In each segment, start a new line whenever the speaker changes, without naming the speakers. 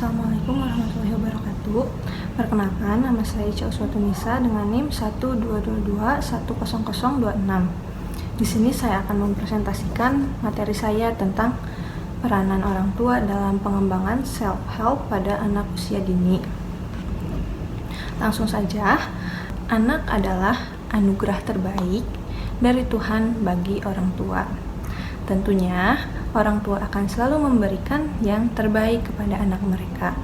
Assalamualaikum warahmatullahi wabarakatuh. Perkenalkan, nama saya Ica Uswatunisa dengan NIM 122210026. Di sini saya akan mempresentasikan materi saya tentang peranan orang tua dalam pengembangan self-help pada anak usia dini. Langsung saja, anak adalah anugerah terbaik dari Tuhan bagi orang tua. Tentunya, orang tua akan selalu memberikan yang terbaik kepada anak mereka,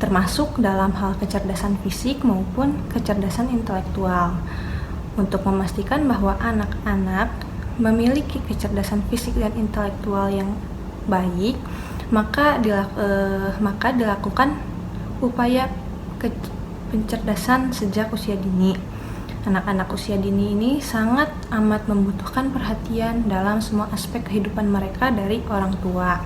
termasuk dalam hal kecerdasan fisik maupun kecerdasan intelektual. Untuk memastikan bahwa anak-anak memiliki kecerdasan fisik dan intelektual yang baik, maka dilakukan upaya pencerdasan sejak usia dini. Anak-anak usia dini ini sangat amat membutuhkan perhatian dalam semua aspek kehidupan mereka dari orang tua.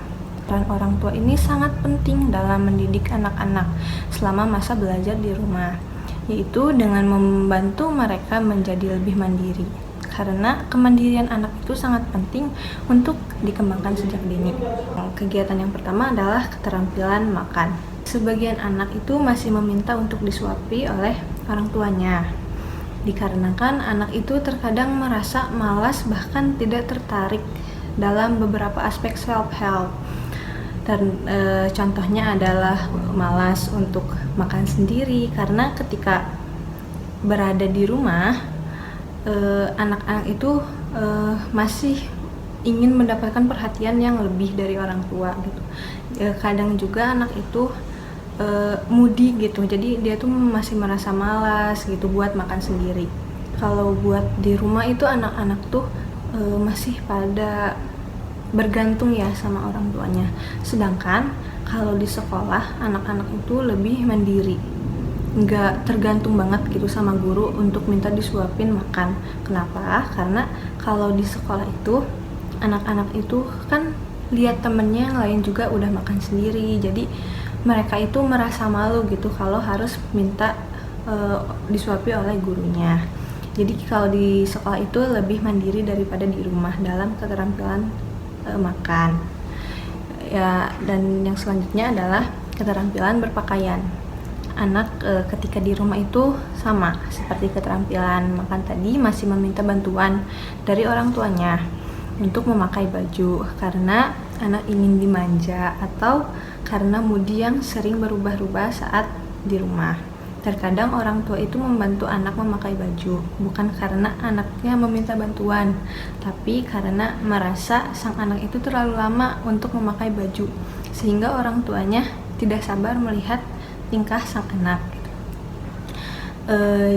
Peran orang tua ini sangat penting dalam mendidik anak-anak selama masa belajar di rumah, yaitu dengan membantu mereka menjadi lebih mandiri. Karena kemandirian anak itu sangat penting untuk dikembangkan sejak dini. Kegiatan yang pertama adalah keterampilan makan. Sebagian anak itu masih meminta untuk disuapi oleh orang tuanya. Dikarenakan anak itu terkadang merasa malas bahkan tidak tertarik dalam beberapa aspek self-help. Dan contohnya adalah malas untuk makan sendiri, karena ketika berada di rumah anak-anak itu masih ingin mendapatkan perhatian yang lebih dari orang tua gitu. Kadang juga anak itu moody gitu, jadi dia tuh masih merasa malas gitu buat makan sendiri. Kalau buat di rumah itu anak-anak tuh masih pada bergantung ya sama orang tuanya. Sedangkan kalau di sekolah anak-anak itu lebih mandiri, nggak tergantung banget gitu sama guru untuk minta disuapin makan. Kenapa? Karena kalau di sekolah itu anak-anak itu kan lihat temennya yang lain juga udah makan sendiri, jadi mereka itu merasa malu gitu kalau harus minta disuapi oleh gurunya. Jadi kalau di sekolah itu lebih mandiri daripada di rumah dalam keterampilan makan. Ya, dan yang selanjutnya adalah keterampilan berpakaian. Anak ketika di rumah itu sama seperti keterampilan makan tadi, masih meminta bantuan dari orang tuanya untuk memakai baju karena anak ingin dimanja atau karena moodi yang sering berubah-ubah saat di rumah. Terkadang orang tua itu membantu anak memakai baju bukan karena anaknya meminta bantuan, tapi karena merasa sang anak itu terlalu lama untuk memakai baju, sehingga orang tuanya tidak sabar melihat tingkah sang anak.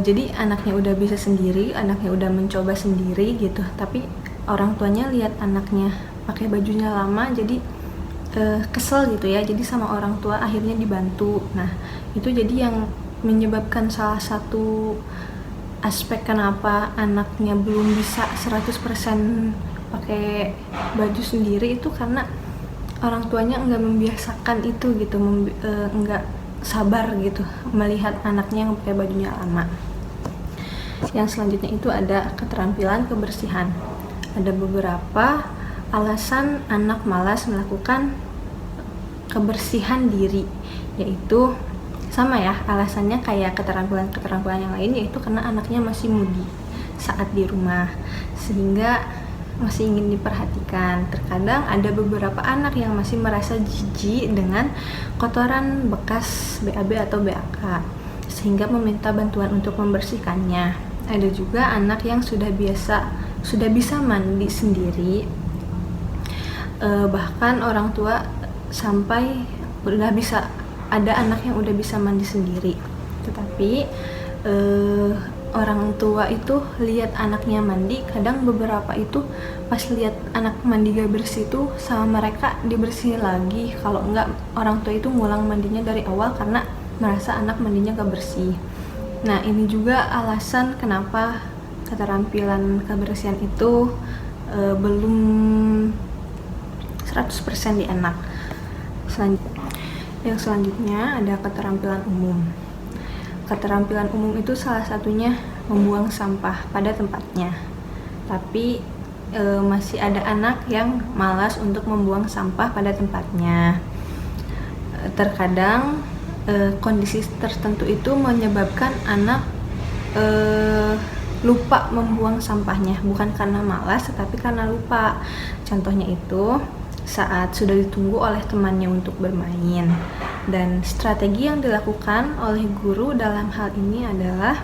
Jadi anaknya udah bisa sendiri, anaknya udah mencoba sendiri gitu, tapi orang tuanya lihat anaknya pakai bajunya lama, jadi kesel gitu ya. Jadi sama orang tua akhirnya dibantu. Nah, itu jadi yang menyebabkan salah satu aspek kenapa anaknya belum bisa 100% pakai baju sendiri itu karena orang tuanya enggak membiasakan itu gitu, enggak sabar gitu melihat anaknya yang pakai bajunya lama. Yang selanjutnya itu ada keterampilan kebersihan. Ada beberapa alasan anak malas melakukan kebersihan diri, yaitu sama ya alasannya kayak keterampilan yang lain, yaitu karena anaknya masih moody saat di rumah sehingga masih ingin diperhatikan. Terkadang ada beberapa anak yang masih merasa jijik dengan kotoran bekas BAB atau BAK sehingga meminta bantuan untuk membersihkannya. Ada juga anak yang sudah bisa mandi sendiri, bahkan orang tua sampai udah bisa, ada anak yang udah bisa mandi sendiri, tetapi orang tua itu lihat anaknya mandi, kadang beberapa itu pas lihat anak mandi gak bersih tuh sama mereka dibersihin lagi, kalau enggak orang tua itu ngulang mandinya dari awal karena merasa anak mandinya gak bersih. Nah, ini juga alasan kenapa keterampilan kebersihan itu belum 100% di anak. Yang selanjutnya ada keterampilan umum. Keterampilan umum itu salah satunya membuang sampah pada tempatnya. Tapi masih ada anak yang malas untuk membuang sampah pada tempatnya. Terkadang kondisi tertentu itu menyebabkan anak lupa membuang sampahnya, bukan karena malas tetapi karena lupa. Contohnya itu saat sudah ditunggu oleh temannya untuk bermain. Dan strategi yang dilakukan oleh guru dalam hal ini adalah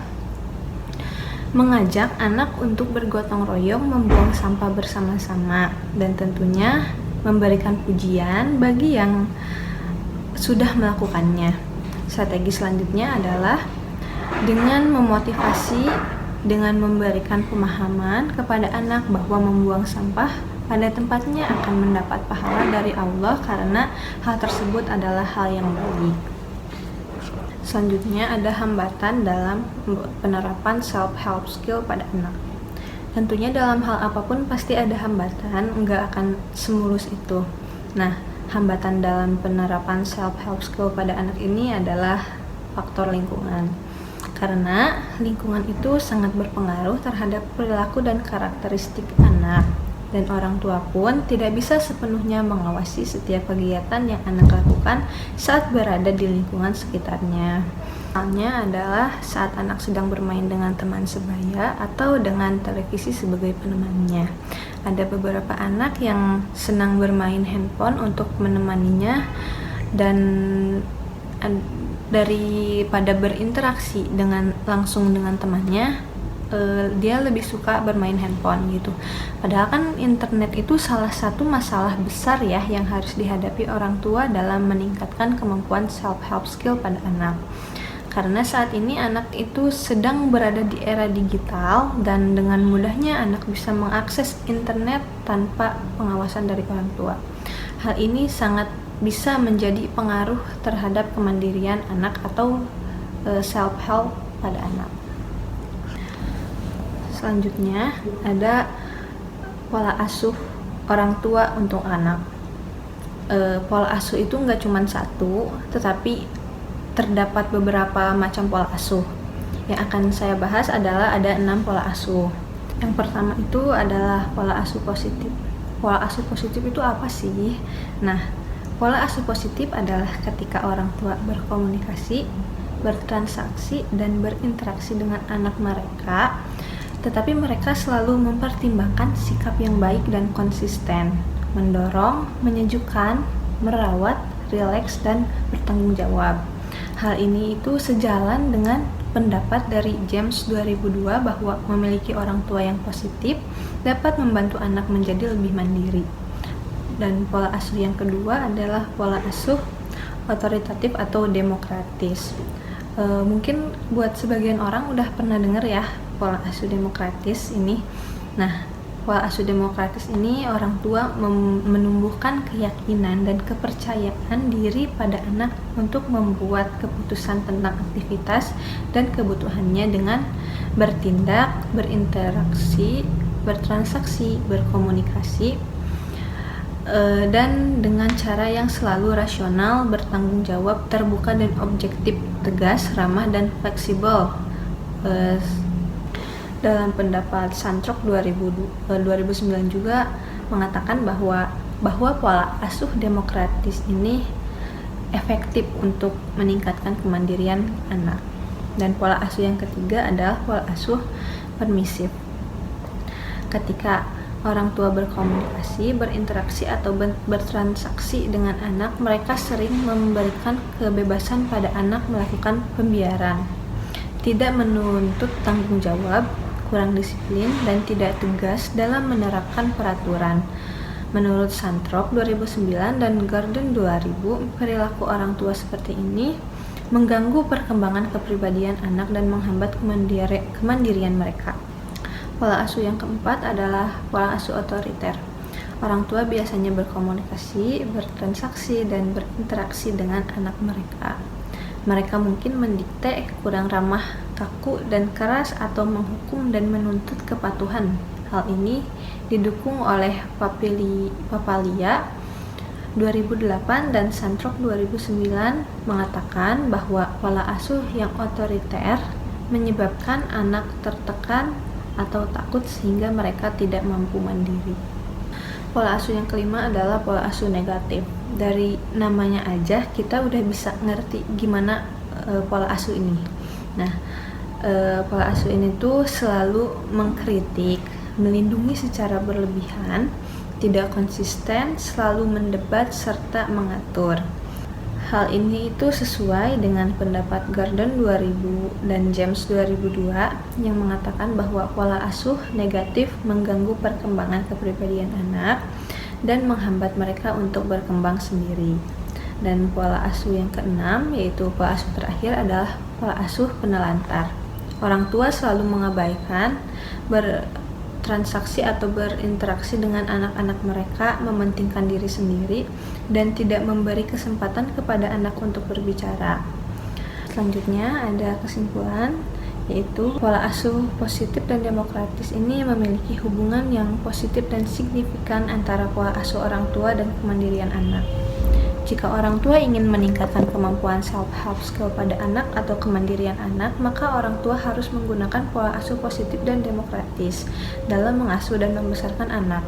mengajak anak untuk bergotong royong membuang sampah bersama-sama, dan tentunya memberikan pujian bagi yang sudah melakukannya. Strategi selanjutnya adalah dengan memotivasi, dengan memberikan pemahaman kepada anak bahwa membuang sampah pada tempatnya akan mendapat pahala dari Allah karena hal tersebut adalah hal yang baik. Selanjutnya ada hambatan dalam penerapan self-help skill pada anak. Tentunya dalam hal apapun pasti ada hambatan, nggak akan semulus itu. Nah, hambatan dalam penerapan self-help skill pada anak ini adalah faktor lingkungan. Karena lingkungan itu sangat berpengaruh terhadap perilaku dan karakteristik anak. Dan orang tua pun tidak bisa sepenuhnya mengawasi setiap kegiatan yang anak lakukan saat berada di lingkungan sekitarnya. Misalnya adalah saat anak sedang bermain dengan teman sebaya atau dengan televisi sebagai penemannya. Ada beberapa anak yang senang bermain handphone untuk menemaninya, dan daripada berinteraksi langsung dengan temannya, dia lebih suka bermain handphone gitu. Padahal kan internet itu salah satu masalah besar ya yang harus dihadapi orang tua dalam meningkatkan kemampuan self-help skill pada anak. Karena saat ini anak itu sedang berada di era digital, dan dengan mudahnya anak bisa mengakses internet tanpa pengawasan dari orang tua. Hal ini sangat bisa menjadi pengaruh terhadap kemandirian anak atau self-help pada anak. Selanjutnya ada pola asuh orang tua untuk anak. Pola asuh itu nggak cuma satu, tetapi terdapat beberapa macam pola asuh. Yang akan saya bahas adalah ada 6 pola asuh. Yang pertama itu adalah pola asuh positif. Pola asuh positif itu apa sih? Nah, pola asuh positif adalah ketika orang tua berkomunikasi, bertransaksi, dan berinteraksi dengan anak mereka, tetapi mereka selalu mempertimbangkan sikap yang baik dan konsisten, mendorong, menyejukkan, merawat, rileks, dan bertanggung jawab. Hal ini itu sejalan dengan pendapat dari James 2002 bahwa memiliki orang tua yang positif dapat membantu anak menjadi lebih mandiri. Dan pola asuh yang kedua adalah pola asuh otoritatif atau demokratis. Mungkin buat sebagian orang udah pernah dengar ya pola asuh demokratis ini. Nah, pola asuh demokratis ini orang tua menumbuhkan keyakinan dan kepercayaan diri pada anak untuk membuat keputusan tentang aktivitas dan kebutuhannya dengan bertindak, berinteraksi, bertransaksi, berkomunikasi, dan dengan cara yang selalu rasional, bertanggung jawab, terbuka dan objektif, tegas, ramah, dan fleksibel. Dalam pendapat Santrok 2009 juga mengatakan bahwa pola asuh demokratis ini efektif untuk meningkatkan kemandirian anak. Dan pola asuh yang ketiga adalah pola asuh permisif. Ketika orang tua berkomunikasi, berinteraksi, atau bertransaksi dengan anak, mereka sering memberikan kebebasan pada anak melakukan pembiaran, tidak menuntut tanggung jawab, kurang disiplin, dan tidak tegas dalam menerapkan peraturan. Menurut Santrok 2009 dan Garden 2000, perilaku orang tua seperti ini mengganggu perkembangan kepribadian anak dan menghambat kemandirian mereka. Pola asuh yang keempat adalah pola asuh otoriter. Orang tua biasanya berkomunikasi, bertransaksi, dan berinteraksi dengan anak mereka. Mereka mungkin mendikte, kurang ramah, kaku, dan keras, atau menghukum dan menuntut kepatuhan. Hal ini didukung oleh Papalia 2008 dan Santrok 2009 mengatakan bahwa pola asuh yang otoriter menyebabkan anak tertekan atau takut sehingga mereka tidak mampu mandiri. Pola asuh yang kelima adalah pola asuh negatif. Dari namanya aja kita udah bisa ngerti gimana pola asuh ini. Nah, pola asuh ini tuh selalu mengkritik, melindungi secara berlebihan, tidak konsisten, selalu mendebat serta mengatur. Hal ini itu sesuai dengan pendapat Gordon 2000 dan James 2002 yang mengatakan bahwa pola asuh negatif mengganggu perkembangan kepribadian anak dan menghambat mereka untuk berkembang sendiri. Dan pola asuh yang keenam, yaitu pola asuh terakhir, adalah pola asuh penelantar. Orang tua selalu mengabaikan bertransaksi atau berinteraksi dengan anak-anak mereka, mementingkan diri sendiri, dan tidak memberi kesempatan kepada anak untuk berbicara. Selanjutnya ada kesimpulan, yaitu pola asuh positif dan demokratis ini memiliki hubungan yang positif dan signifikan antara pola asuh orang tua dan kemandirian anak. Jika orang tua ingin meningkatkan kemampuan self-help skill pada anak atau kemandirian anak, maka orang tua harus menggunakan pola asuh positif dan demokratis dalam mengasuh dan membesarkan anak.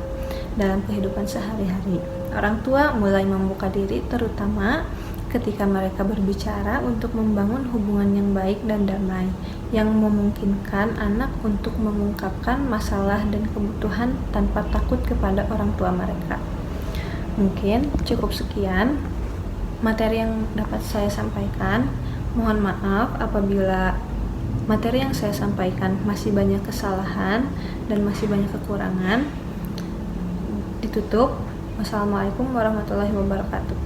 Dalam kehidupan sehari-hari, orang tua mulai membuka diri terutama ketika mereka berbicara untuk membangun hubungan yang baik dan damai, yang memungkinkan anak untuk mengungkapkan masalah dan kebutuhan tanpa takut kepada orang tua mereka. Mungkin cukup sekian materi yang dapat saya sampaikan. Mohon maaf apabila materi yang saya sampaikan masih banyak kesalahan dan masih banyak kekurangan. Ditutup. Wassalamualaikum warahmatullahi wabarakatuh.